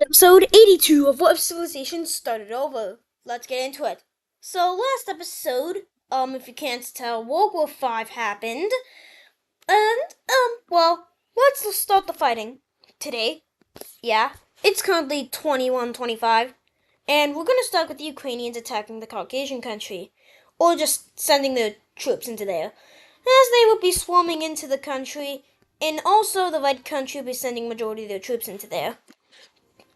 Episode 82 of What If Civilization Started Over. Let's get into it. So, last episode, if you can't tell, World War V happened. And, let's start the fighting. Today, it's currently 21-25. And we're gonna start with the Ukrainians attacking the Caucasian country. Or just sending their troops into there. As they will be swarming into the country. And also the Red country will be sending majority of their troops into there.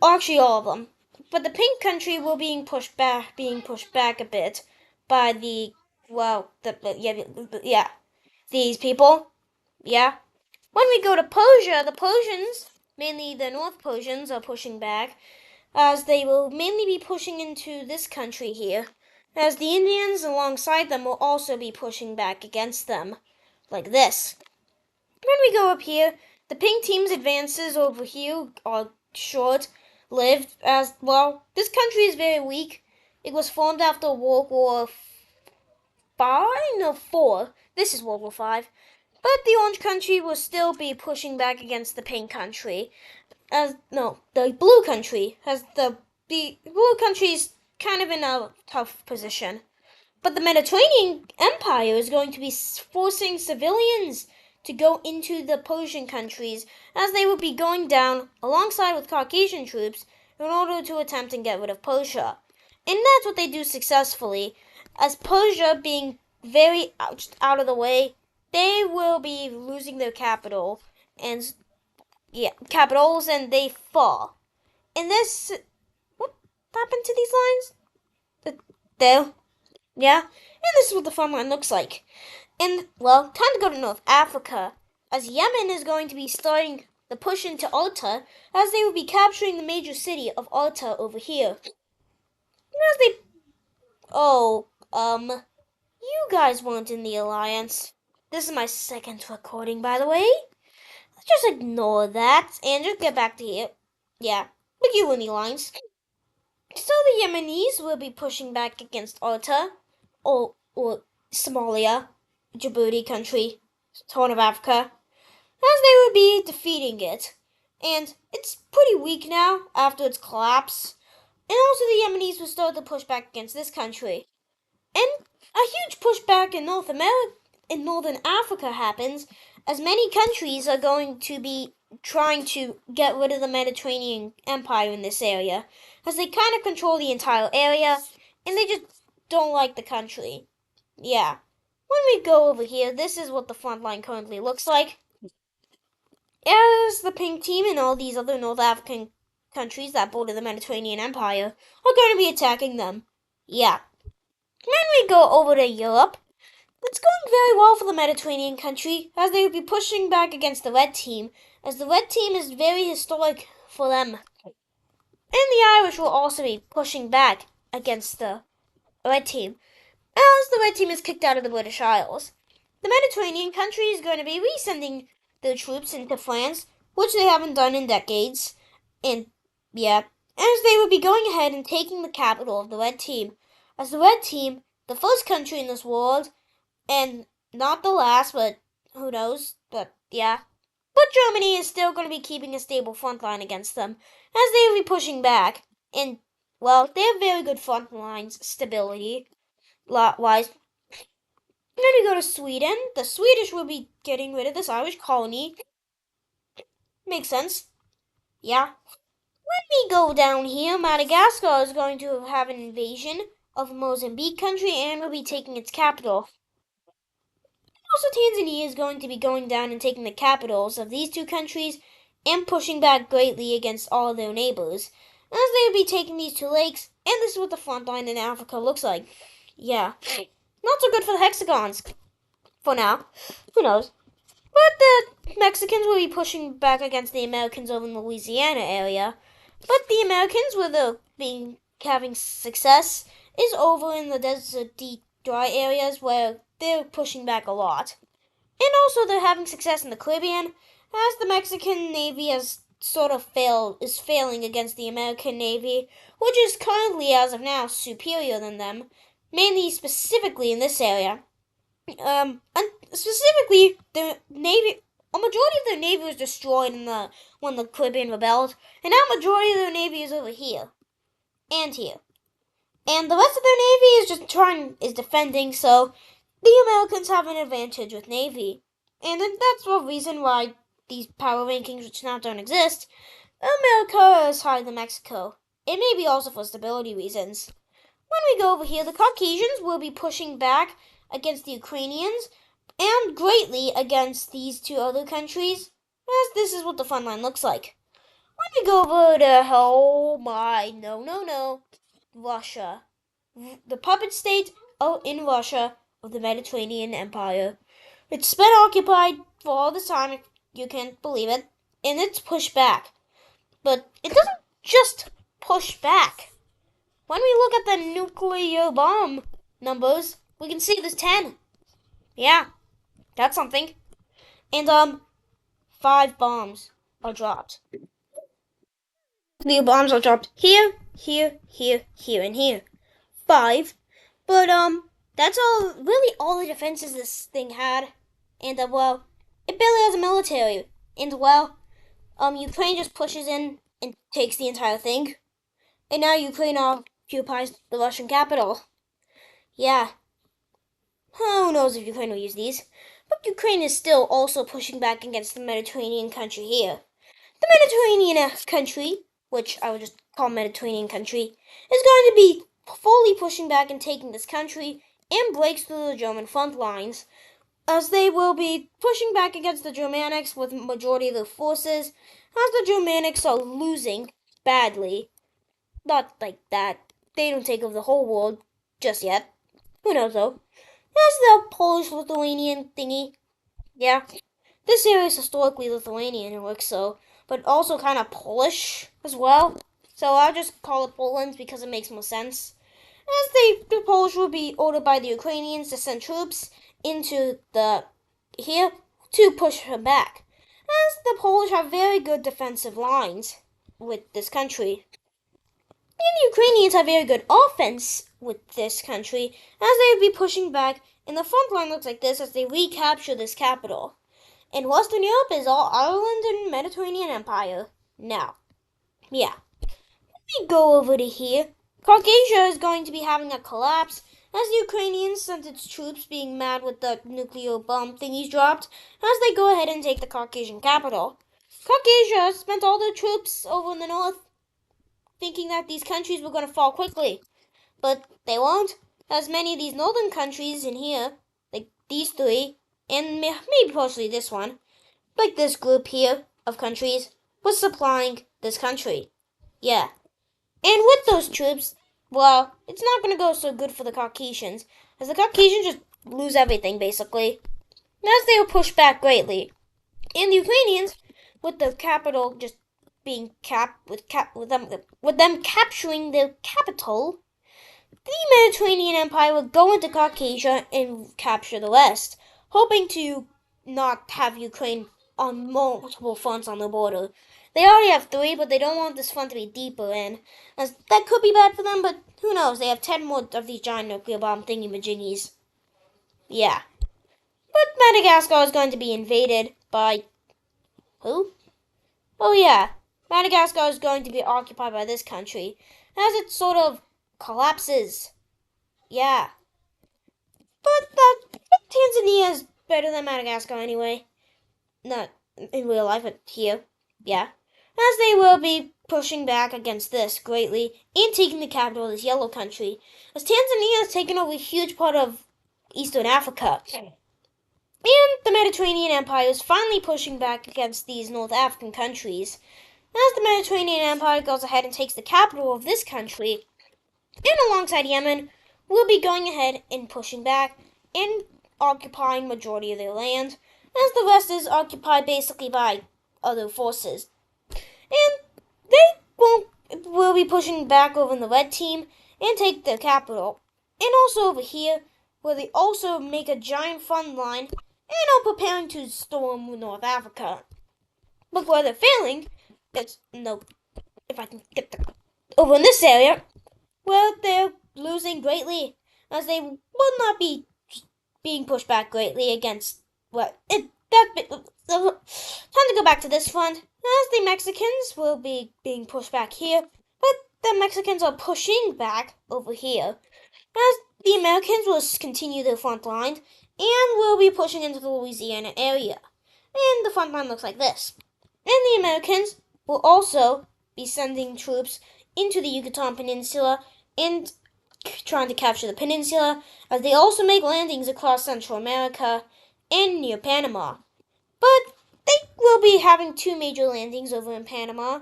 Actually, all of them. But the pink country will being pushed back a bit by these people. Yeah. When we go to Persia, the Persians, mainly the North Persians, are pushing back, as they will mainly be pushing into this country here, as the Indians alongside them will also be pushing back against them, like this. When we go up here, the pink team's advances over here are short-lived, as, this country is very weak. It was formed after World War IV. This is World War V. But the orange country will still be pushing back against the pink country. The blue country, as the blue country is kind of in a tough position. But the Mediterranean Empire is going to be forcing civilians to go into the Persian countries, as they will be going down alongside with Caucasian troops in order to attempt and get rid of Persia. And that's what they do successfully, as Persia being very out of the way, they will be losing their capitals, and they fall. And this, what happened to these lines? There. Yeah? And this is what the front line looks like. And, time to go to North Africa, as Yemen is going to be starting the push into Alta, as they will be capturing the major city of Alta over here. And you guys weren't in the Alliance. This is my second recording, by the way. Let's just ignore that, and just get back to here. Yeah, but you in the Alliance. So the Yemenis will be pushing back against Alta, or Somalia, Djibouti country, Horn of Africa, as they would be defeating it. And it's pretty weak now after its collapse. And also the Yemenis will start to push back against this country. And a huge pushback in Northern Africa happens, as many countries are going to be trying to get rid of the Mediterranean Empire in this area, as they kind of control the entire area, and they just don't like the country. Yeah. When we go over here, this is what the front line currently looks like. As the pink team and all these other North African countries that border the Mediterranean Empire are going to be attacking them. Yeah. When we go over to Europe, it's going very well for the Mediterranean country, as they will be pushing back against the red team, as the red team is very historic for them. And the Irish will also be pushing back against the red team, as the red team is kicked out of the British Isles. The Mediterranean country is going to be resending their troops into France, which they haven't done in decades. And, as they would be going ahead and taking the capital of the red team, as the red team, the first country in this world, and not the last, but who knows, but yeah. But Germany is still going to be keeping a stable front line against them, as they will be pushing back. And, they have very good front lines stability, lot-wise. Then we go to Sweden. The Swedish will be getting rid of this Irish colony. Makes sense. Yeah. When we go down here, Madagascar is going to have an invasion of Mozambique country and will be taking its capital. Also, Tanzania is going to be going down and taking the capitals of these two countries and pushing back greatly against all of their neighbors, as they will be taking these two lakes, and this is what the front line in Africa looks like. Yeah. Not so good for the hexagons. For now. Who knows? But the Mexicans will be pushing back against the Americans over in the Louisiana area. But the Americans, with having success, is over in the desert, dry areas where they're pushing back a lot. And also they're having success in the Caribbean, as the Mexican Navy is failing against the American Navy, which is currently, as of now, superior than them, mainly specifically in this area. And specifically, the Navy a majority of their navy was destroyed when the Caribbean rebelled, and now a majority of their navy is over here and here, and the rest of their navy is is defending. So the Americans have an advantage with navy, and that's the reason why these power rankings, which now don't exist, America is higher than Mexico. It may be also for stability reasons. When we go over here, the Caucasians will be pushing back against the Ukrainians and greatly against these two other countries, as this is what the front line looks like. When we go over to, oh my, no, Russia. The puppet state in Russia of the Mediterranean Empire. It's been occupied for all this time, if you can't believe it, and it's pushed back. But it doesn't just push back. When we look at the nuclear bomb numbers, we can see there's 10. Yeah, that's something. And 5 bombs are dropped. Nuclear bombs are dropped here, and here. 5. But that's all the defenses this thing had. And well, it barely has a military. And well, Ukraine just pushes in and takes the entire thing. And now Ukraine occupies the Russian capital. Yeah. Who knows if Ukraine will use these? But Ukraine is still also pushing back against the Mediterranean country here. The Mediterranean country, which I would just call Mediterranean country, is going to be fully pushing back and taking this country and breaks through the German front lines, as they will be pushing back against the Germanics with majority of their forces, as the Germanics are losing badly. Not like that. They don't take over the whole world just yet. Who knows though? There's the Polish-Lithuanian thingy. Yeah. This area is historically Lithuanian, it looks so, but also kind of Polish as well. So I'll just call it Poland because it makes more sense. As the Polish will be ordered by the Ukrainians to send troops into here to push them back. As the Polish have very good defensive lines with this country. And the Ukrainians have very good offense with this country, as they would be pushing back, and the front line looks like this as they recapture this capital. And Western Europe is all Ireland and Mediterranean Empire. Now, yeah. Let me go over to here. Caucasia is going to be having a collapse, as the Ukrainians sent its troops being mad with the nuclear bomb thingies dropped, as they go ahead and take the Caucasian capital. Caucasia spent all their troops over in the north, thinking that these countries were going to fall quickly. But they won't, as many of these northern countries in here, like these 3, and maybe partially this one, like this group here of countries, was supplying this country. Yeah. And with those troops, well, it's not going to go so good for the Caucasians, as the Caucasians just lose everything, basically, as they were pushed back greatly. And the Ukrainians, with the capital just being with them capturing their capital, the Mediterranean Empire would go into Caucasia and capture the rest, hoping to not have Ukraine on multiple fronts on the border. They already have 3, but they don't want this front to be deeper in, as that could be bad for them, but who knows, they have 10 more of these giant nuclear bomb thingy-majiggies. Yeah. But Madagascar is going to be invaded by... who? Oh yeah, Madagascar is going to be occupied by this country, as it sort of collapses. Yeah. But Tanzania is better than Madagascar anyway. Not in real life, but here. Yeah. As they will be pushing back against this greatly and taking the capital of this yellow country, as Tanzania has taken over a huge part of Eastern Africa. And the Mediterranean Empire is finally pushing back against these North African countries. As the Mediterranean Empire goes ahead and takes the capital of this country, and alongside Yemen, will be going ahead and pushing back and occupying majority of their land, as the rest is occupied basically by other forces. And they will be pushing back over in the red team and take the capital. And also over here, where they also make a giant front line and are preparing to storm North Africa. But where they're failing, if I can get over in this area, well, they're losing greatly, as they will not be being pushed back greatly against So, time to go back to this front, as the Mexicans will be being pushed back here, but the Mexicans are pushing back over here, as the Americans will continue their front line and will be pushing into the Louisiana area. And the front line looks like this. And the Americans will also be sending troops into the Yucatan Peninsula and trying to capture the peninsula, as they also make landings across Central America and near Panama. But they will be having two major landings over in Panama,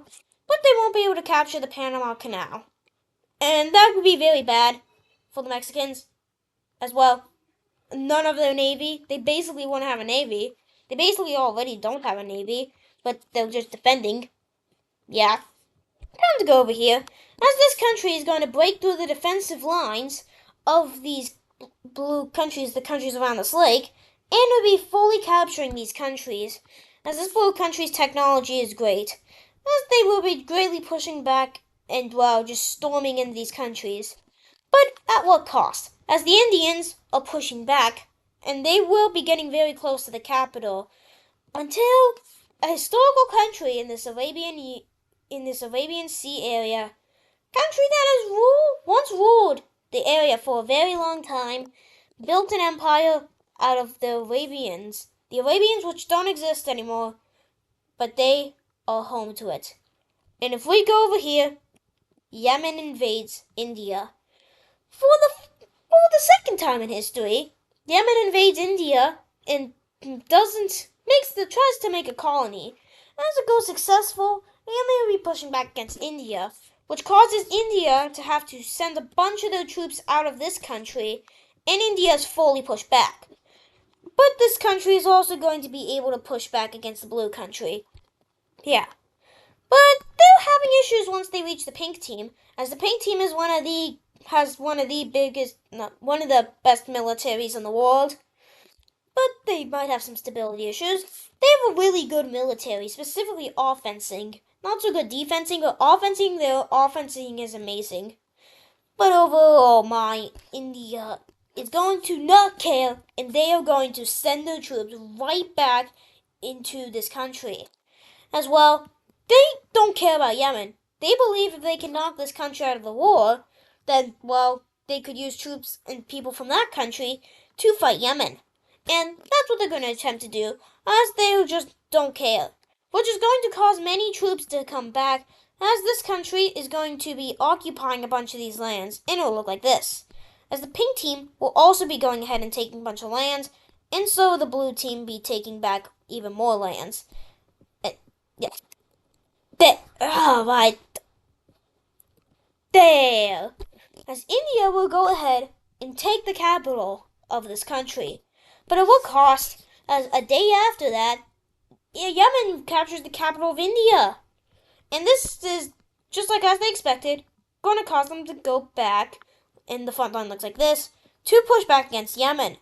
but they won't be able to capture the Panama Canal. And that would be very bad for the Mexicans as well. None of their navy, they basically won't have a navy. They basically already don't have a navy, but they're just defending. Yeah. Time to go over here, as this country is going to break through the defensive lines of these blue countries, the countries around this lake, and will be fully capturing these countries, as this blue country's technology is great, as they will be greatly pushing back and, well, just storming into these countries. But at what cost? As the Indians are pushing back, and they will be getting very close to the capital, until a historical country in this Arabian Sea area, country that has once ruled the area for a very long time, built an empire out of the Arabians which don't exist anymore, but they are home to it. And if we go over here, Yemen invades India. For the second time in history, Yemen invades India and tries to make a colony. As it goes successful, and they will be pushing back against India, which causes India to have to send a bunch of their troops out of this country, and India is fully pushed back. But this country is also going to be able to push back against the blue country. Yeah. But they're having issues once they reach the pink team, as the pink team is one of the best militaries in the world. But they might have some stability issues. They have a really good military, specifically offensing. Not so good defensing, but offensing, their offensing is amazing. But overall, India is going to not care, and they are going to send their troops right back into this country. As well, they don't care about Yemen. They believe if they can knock this country out of the war, then, well, they could use troops and people from that country to fight Yemen. And that's what they're going to attempt to do, as they just don't care. Which is going to cause many troops to come back, as this country is going to be occupying a bunch of these lands, and it will look like this. As the pink team will also be going ahead and taking a bunch of lands, and so will the blue team be taking back even more lands. Yeah. Right there. As India will go ahead and take the capital of this country. But at what cost? As a day after that, Yemen captures the capital of India. And this is, just like as they expected, going to cause them to go back, and the front line looks like this, to push back against Yemen.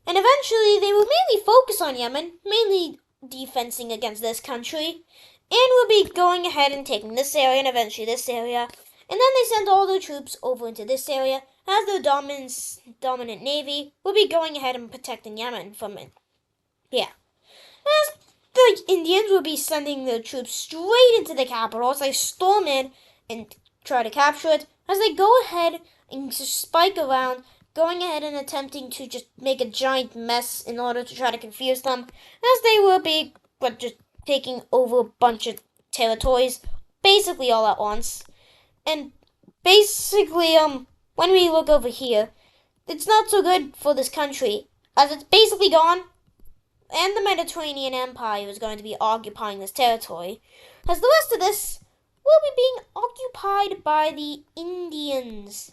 And eventually they will mainly focus on Yemen, mainly defensing against this country, and will be going ahead and taking this area and eventually this area. And then they send all their troops over into this area, as their dominant navy will be going ahead and protecting Yemen from it. Yeah. As the Indians will be sending their troops straight into the capital as they storm in and try to capture it, as they go ahead and spike around, going ahead and attempting to just make a giant mess in order to try to confuse them, as they will be just taking over a bunch of territories, basically all at once. And basically, when we look over here, it's not so good for this country, as it's basically gone, and the Mediterranean Empire is going to be occupying this territory, as the rest of this will be being occupied by the Indians.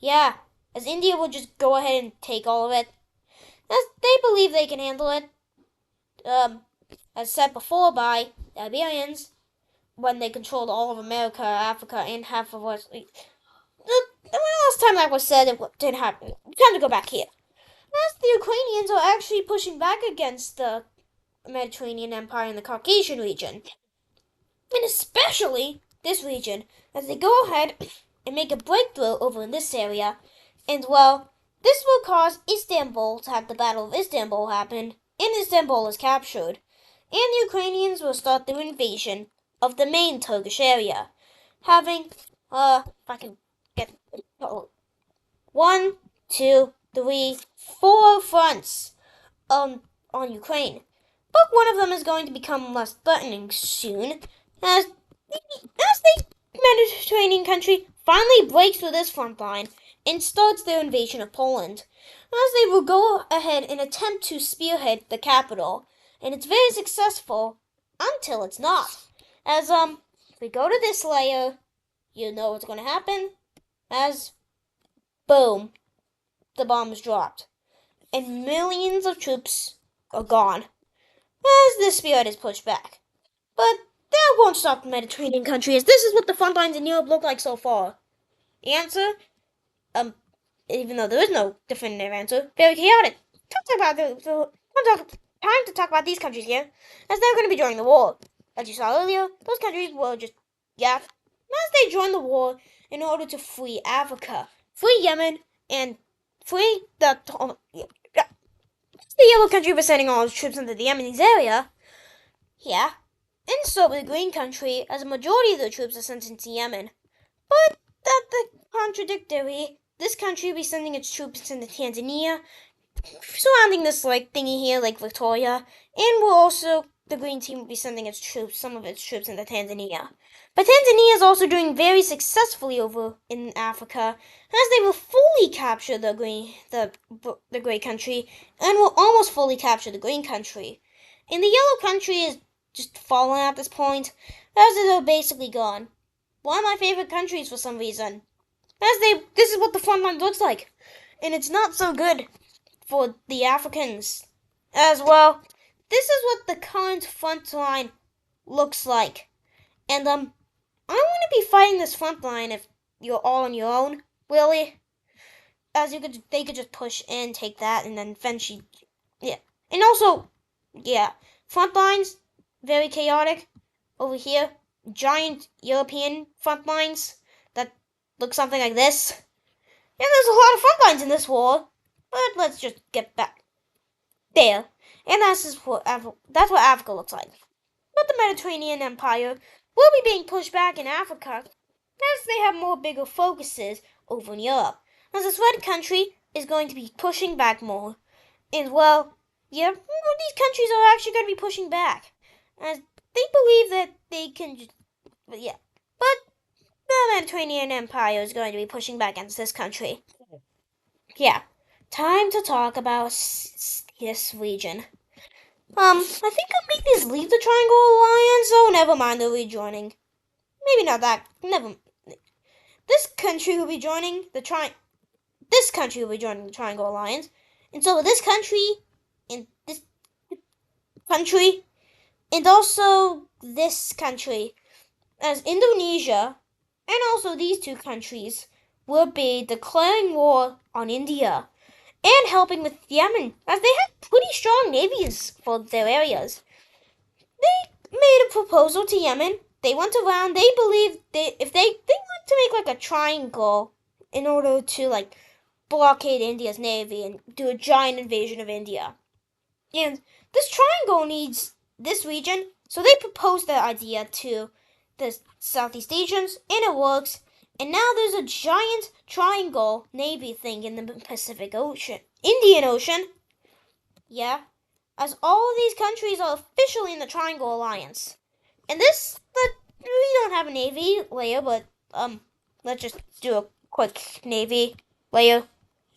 Yeah, as India will just go ahead and take all of it, as they believe they can handle it. As said before by the Iberians, when they controlled all of America, Africa, and half of West. The last time that was said, it didn't happen. Time to go back here. As the Ukrainians are actually pushing back against the Mediterranean Empire in the Caucasian region, and especially this region, as they go ahead and make a breakthrough over in this area, and well, this will cause Istanbul to have the Battle of Istanbul happen, and Istanbul is captured. and the Ukrainians will start their invasion of the main Turkish area, having, if I can get, one, two, three, four fronts on Ukraine. But one of them is going to become less threatening soon, as the Mediterranean country finally breaks through this front line and starts their invasion of Poland, as they will go ahead and attempt to spearhead the capital, and it's very successful until it's not. As we go to this layer, you know what's going to happen. As boom, the bomb is dropped, and millions of troops are gone as the spirit is pushed back. But that won't stop the Mediterranean countries. This is what the front lines in Europe look like so far. Answer, even though there is no definitive answer, very chaotic. Time to talk about these countries here, as they're going to be joining the war. As you saw earlier, those countries were just, as they joined the war in order to free Africa, free Yemen, and free the yellow country was sending all its troops into the Yemenis area. Yeah. And so the green country, as a majority of the troops are sent into Yemen. But that's the contradictory. This country will be sending its troops into Tanzania, surrounding this thingy here, Lake Victoria, and will also the green team will be sending some of its troops into Tanzania. But Tanzania is also doing very successfully over in Africa, as they will fully capture the gray country, and will almost fully capture the green country. And the yellow country is just fallen at this point, as they're basically gone. One of my favorite countries for some reason. This is what the front line looks like. And it's not so good for the Africans as well. This is what the current front line looks like. And I want to be fighting this front line if you're all on your own, really. As they could just push in, take that, and then eventually, yeah. And also, yeah, front lines, very chaotic. Over here, giant European front lines that look something like this. And there's a lot of front lines in this war, but let's just get back there. And that's what Africa looks like. But the Mediterranean Empire will be being pushed back in Africa as they have more bigger focuses over in Europe. As this red country is going to be pushing back more. And well, yeah, these countries are actually going to be pushing back. As they believe that they can just, but the Mediterranean Empire is going to be pushing back against this country. Yeah, time to talk about this region. I think I'll make this leave the Triangle Alliance, so never mind, they'll be joining. Maybe not that, never. This country will be joining the Triangle Alliance, and so this country, and also this country, as Indonesia, and also these two countries, will be declaring war on India and helping with Yemen, as they have pretty strong navies for their areas. They made a proposal to Yemen. They went around. They believe if they want to make a triangle in order to blockade India's navy and do a giant invasion of India. And this triangle needs this region, so they proposed that idea to the Southeast Asians, and it works. And now there's a giant triangle navy thing in the Pacific Ocean, Indian Ocean. Yeah, as all of these countries are officially in the Triangle Alliance. And we don't have a navy layer, but let's just do a quick navy layer.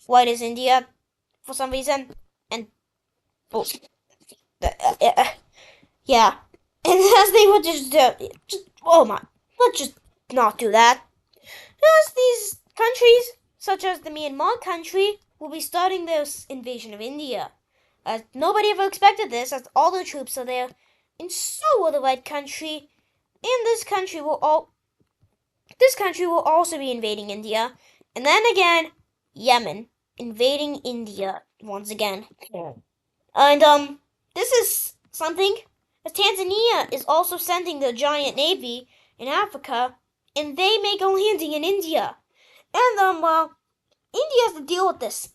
White is India for some reason, and yeah, and as they would let's just not do that. As these countries, such as the Myanmar country, will be starting their invasion of India. As nobody ever expected this, as all the troops are there, and so will the Red country, and this country will also be invading India, and then again, Yemen invading India once again. And this is something, as Tanzania is also sending their giant navy in Africa, and they make a landing in India. And India has to deal with this.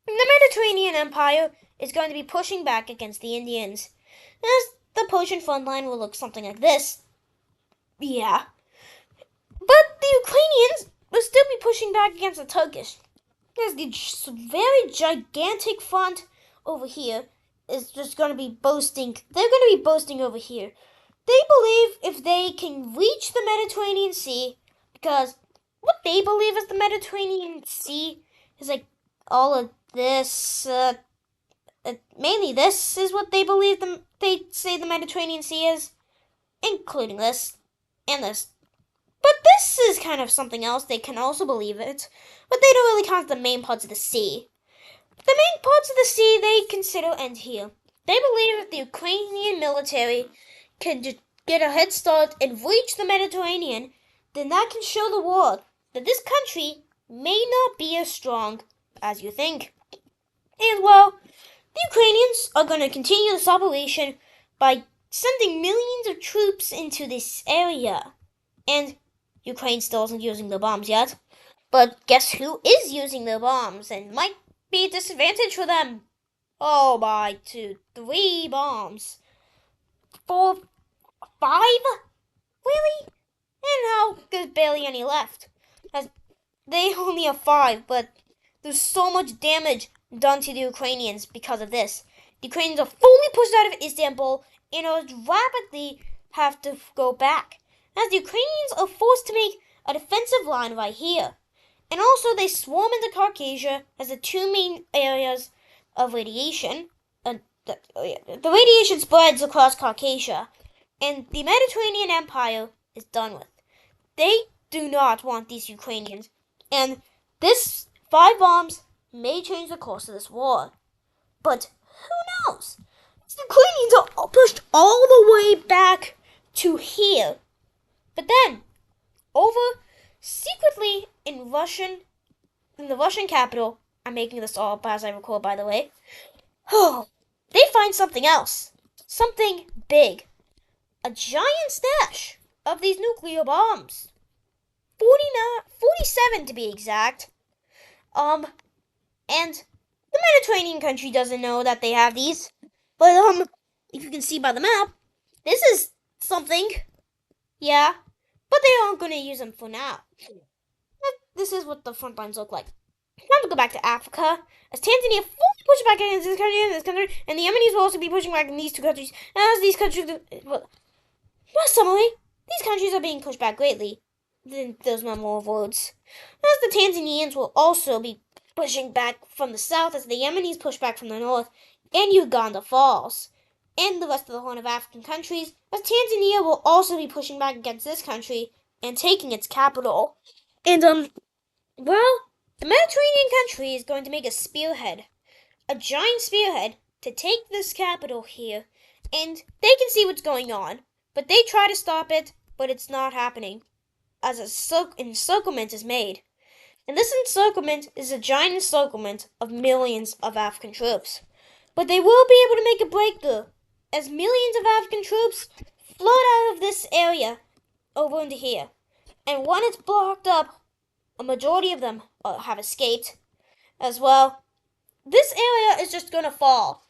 The Mediterranean Empire is going to be pushing back against the Indians, as the Persian front line will look something like this. Yeah. But the Ukrainians will still be pushing back against the Turkish. There's the very gigantic front over here is just going to be boasting. They're going to be boasting over here. They believe if they can reach the Mediterranean Sea, because what they believe is the Mediterranean Sea is like all of this. Mainly this is what they believe. They say the Mediterranean Sea is, including this and this. But this is kind of something else. They can also believe it, but they don't really count the main parts of the sea. The main parts of the sea they consider end here. They believe if the Ukrainian military can just get a head start and reach the Mediterranean, then that can show the world that this country may not be as strong as you think. And well, the Ukrainians are going to continue this operation by sending millions of troops into this area. And Ukraine still isn't using the bombs yet. But guess who is using the bombs and might be a disadvantage for them? Oh, by 2, 3 bombs. 4, 5? Really? And now there's barely any left. As they only have 5, but there's so much damage done to the Ukrainians because of this. The Ukrainians are fully pushed out of Istanbul and are rapidly have to go back, as the Ukrainians are forced to make a defensive line right here. And also they swarm into Caucasia as the 2 main areas of radiation. The radiation spreads across Caucasia, and the Mediterranean Empire is done with. They do not want these Ukrainians, and this 5 bombs may change the course of this war. But who knows? The Ukrainians are pushed all the way back to here. But then, over secretly in the Russian capital, I'm making this all up as I record, by the way, they find something else. Something big. A giant stash of these nuclear bombs. 47 to be exact. And the Mediterranean country doesn't know that they have these. But, if you can see by the map, this is something. Yeah. But they aren't going to use them for now. This is what the front lines look like. Now to go back to Africa, as Tanzania fully pushes back against this country, and the Yemenis will also be pushing back in these 2 countries. As these countries, summary, these countries are being pushed back greatly. Then there's no more words. As the Tanzanians will also be pushing back from the south, as the Yemenis push back from the north, and Uganda falls. And the rest of the Horn of African countries, as Tanzania will also be pushing back against this country and taking its capital. And, well, the Mediterranean country is going to make a spearhead, a giant spearhead, to take this capital here, and they can see what's going on, but they try to stop it, but it's not happening, as encirclement is made. And this encirclement is a giant encirclement of millions of African troops. But they will be able to make a breakthrough, as millions of African troops flood out of this area over into here. And when it's blocked up, a majority of them have escaped as well. This area is just going to fall.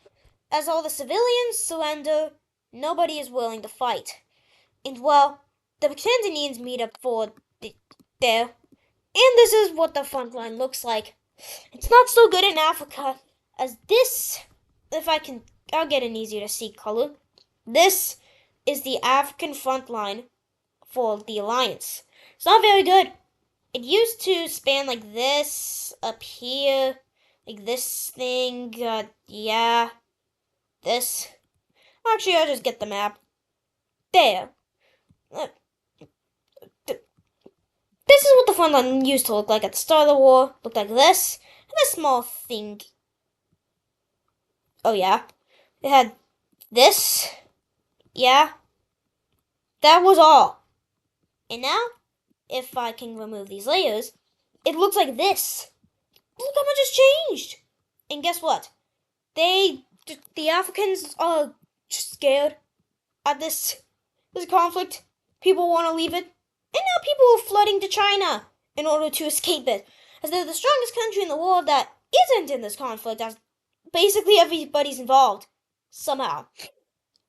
As all the civilians surrender, nobody is willing to fight. And well, the Tanzanians meet up for there. And this is what the front line looks like. It's not so good in Africa, as this, I'll get an easier to see color. This is the African front line for the alliance. It's not very good. It used to span like this, up here, like this thing, yeah, this. Actually, I'll just get the map. There. This is what the front line used to look like at the start of the war. Looked like this. And this small thing. Oh, yeah. It had this. Yeah. That was all. And now, if I can remove these layers, it looks like this. Look how much has changed. And guess what? The Africans are scared at this conflict. People want to leave it. And now people are flooding to China in order to escape it, as they're the strongest country in the world that isn't in this conflict, as basically everybody's involved, somehow.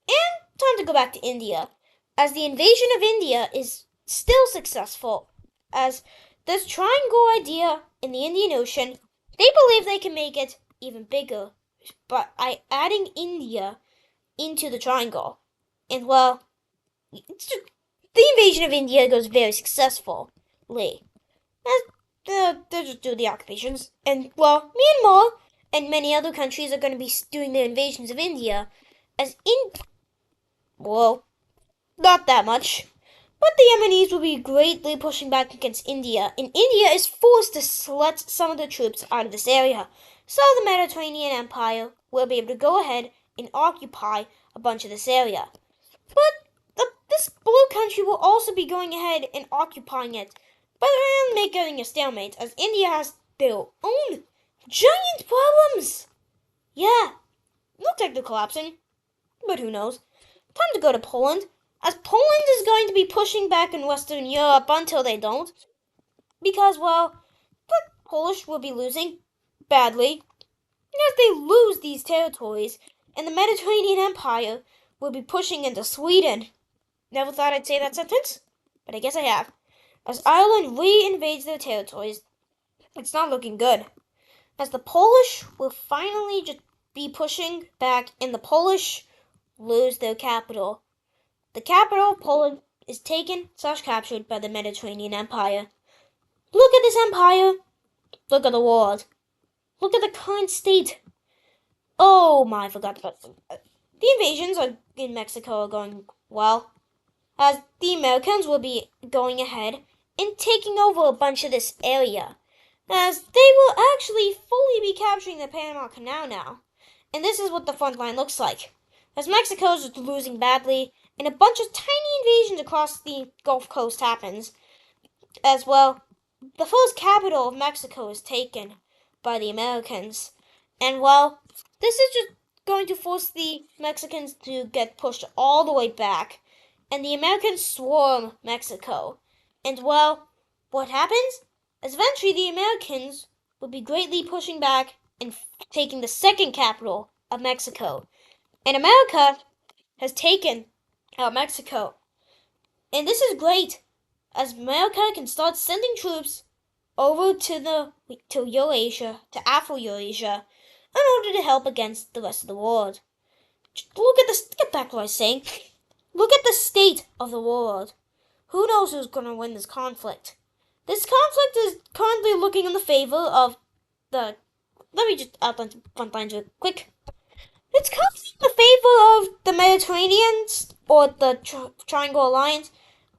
And time to go back to India, as the invasion of India is still successful, as this triangle idea in the Indian Ocean, they believe they can make it even bigger by adding India into the triangle. And well, the invasion of India goes very successfully. They just do the occupations. And well, Myanmar and many other countries are going to be doing their invasions of India, well, not that much. But the Yemenis will be greatly pushing back against India, and India is forced to let some of the troops out of this area. So the Mediterranean Empire will be able to go ahead and occupy a bunch of this area. But this blue country will also be going ahead and occupying it, but they're making a stalemate as India has their own giant problems. Yeah, looks like they're collapsing, but who knows? Time to go to Poland, as Poland is going to be pushing back in Western Europe until they don't, because, well, the Polish will be losing badly. And if they lose these territories, and the Mediterranean Empire will be pushing into Sweden. Never thought I'd say that sentence, but I guess I have. As Ireland re-invades their territories, it's not looking good. As the Polish will finally just be pushing back, and the Polish lose their capital. The capital, Poland, is taken/captured by the Mediterranean Empire. Look at this empire. Look at the world. Look at the current state. Oh my, I forgot about the invasions in Mexico are going well, as the Americans will be going ahead and taking over a bunch of this area, as they will actually fully be capturing the Panama Canal now. And this is what the front line looks like, as Mexico is losing badly, and a bunch of tiny invasions across the Gulf Coast happens. As well, the first capital of Mexico is taken by the Americans. And well, this is just going to force the Mexicans to get pushed all the way back. And the Americans swarm Mexico. And well, what happens? Is eventually the Americans will be greatly pushing back and taking the second capital of Mexico. And America has taken out Mexico. And this is great, as America can start sending troops over to Eurasia, to Afro-Eurasia, in order to help against the rest of the world. Get back to what I was saying. Look at the state of the world. Who knows who's going to win this conflict? This conflict is currently looking in the favor of the... Let me just outline some front lines real quick. It's currently in the favor of the Mediterraneans, or the Triangle Alliance.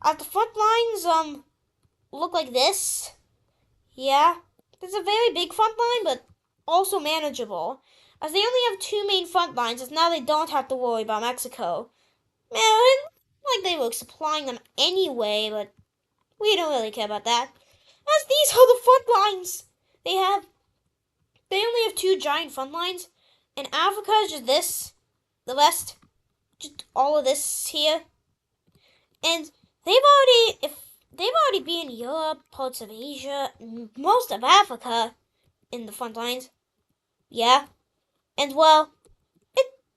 The front lines, look like this. Yeah, there's a very big front line, but also manageable, as they only have two main front lines, as now they don't have to worry about Mexico. Man, like they were supplying them anyway, but we don't really care about that, as these are the front lines. They only have two giant front lines, and Africa is just this, the rest, just all of this here, and they've already been in Europe, parts of Asia, most of Africa in the front lines. Yeah. And well,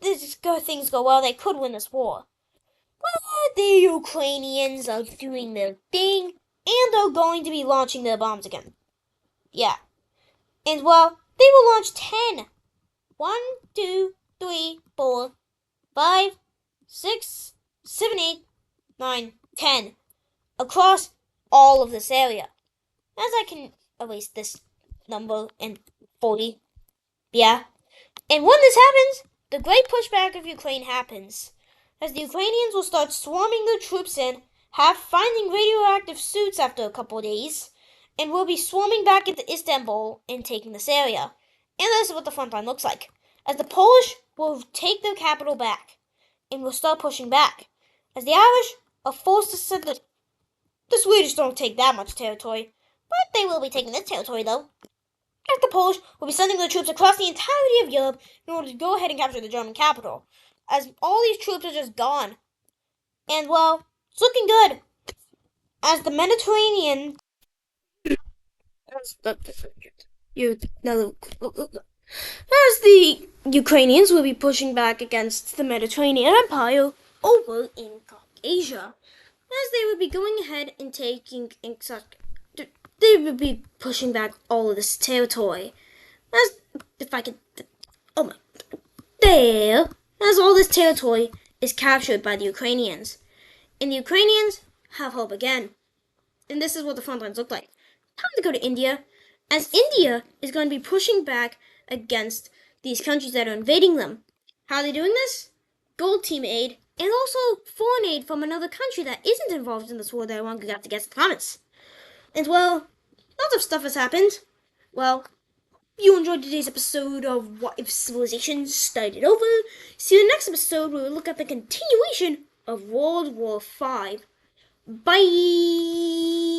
things go well, they could win this war. But the Ukrainians are doing their thing, and they're going to be launching their bombs again. Yeah. And well, they will launch 10. 1, 2, 3, 4, 5, 6, 7, 8, 9, 10. Across all of this area. As I can erase this number and 40. Yeah. And when this happens, the great pushback of Ukraine happens, as the Ukrainians will start swarming their troops in, finding radioactive suits after a couple of days, and will be swarming back into Istanbul and taking this area. And this is what the front line looks like, as the Polish will take their capital back, and will start pushing back, as the Irish are forced to send the Swedish don't take that much territory, but they will be taking this territory though. As the Polish will be sending their troops across the entirety of Europe in order to go ahead and capture the German capital, as all these troops are just gone. And well, it's looking good, as the Mediterranean... As the Ukrainians will be pushing back against the Mediterranean Empire, over in Caucasia, as they would be going ahead and they would be pushing back all of this territory. As if I could, oh my, there, as all this territory is captured by the Ukrainians, and the Ukrainians have hope again. And this is what the front lines look like. Time to go to India, as India is going to be pushing back against these countries that are invading them. How are they doing this? Gold team aid, and also foreign aid from another country that isn't involved in this war that I want to get against the comets. And well, lots of stuff has happened. Well, you enjoyed today's episode of What If Civilization Started Over. See you in the next episode where we look at the continuation of World War V. Bye!